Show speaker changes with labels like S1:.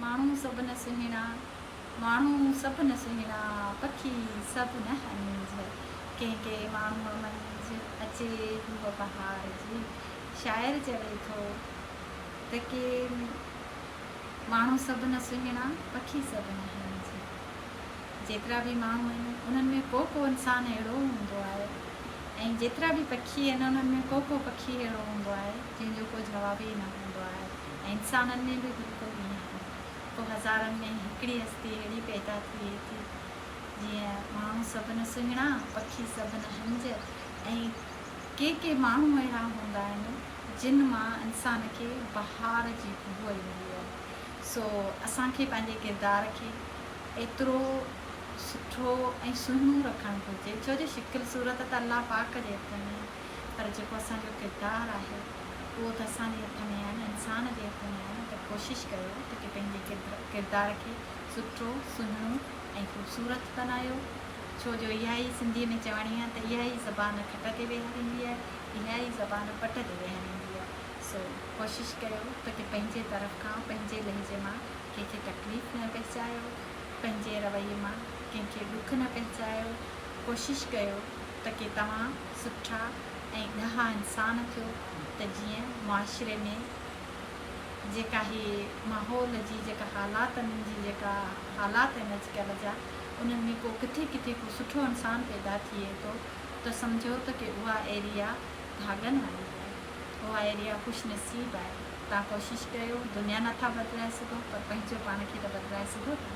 S1: माण्हू सभु न सुहिणा, माण्हू सभु न सुहिणा, पखी सभु न हंज, कंहिं कंहिं माण्हूअ मंझि अचे हूअ बहार जी। शाइर चवे थो त के माण्हू सभु न सुहिणा, पखी सभु न हंज। जेतिरा बि माण्हू आहिनि उन्हनि में को इंसानु अहिड़ो हूंदो आहे, ऐं जेतिरा बि पखी आहिनि उन्हनि में को पखी अहिड़ो हूंदो आहे जंहिंजो को जवाबु ई न हूंदो आहे। ऐं इंसाननि में बि बिल्कुलु ईअं आहे। पोइ हज़ारनि में हिकिड़ी हस्ती अहिड़ी पैदा थिए थी जीअं माण्हू सभु न सुहिणा, पखी सभु न हंज। ऐं के माण्हू अहिड़ा हूंदा आहिनि जिन मां इंसान खे बहार जी खुशबू ईंदी आहे। सो असांखे पंहिंजे किरदार खे एतिरो सुठो ऐं सुहिणो रखणु घुरिजे, छो जो शिकिल सूरत त अल्लाह पाक जे हथ में आहे, पर जेको असांजो किरदारु आहे उहो त असांजे हथ में आहे न, इंसान जे हथ में आहे न। त कोशिशि कयो त की पंहिंजे किरदार खे सुठो, सुहिणो ऐं ख़ूबसूरत बनायो, छो जो इहा ई सिंधीअ में चवणी आहे त इहा ई ज़बान खट ते वेहारींदी आहे, इहा ई ज़बान पट ते वेहारींदी आहे। सो कोशिशि कयो त की पंहिंजे तरफ़ खां, पंहिंजे लहजे मां कंहिंखे तकलीफ़ न पहुचायो, पंहिंजे रवैये मां कंहिंखे ॾुख न पहुचायो। कोशिशि कयो त की तव्हां सुठा ऐं ॾहा इंसान थियो, त जीअं मुआशिरे में जेका हीअ माहौल जी जेका हालातनि जी जेका हालात आहिनि अॼुकल्ह जा, उन्हनि में को किथे को सुठो इंसानु पैदा थिए थो त सम्झो त की उहा एरिया भाॻनि वारी आहे, उहा एरिया ख़ुशनसीब आहे। तव्हां कोशिशि कयो, दुनिया नथा बदिलाए सघो पर पंहिंजो पाण खे त बदिलाए सघो था।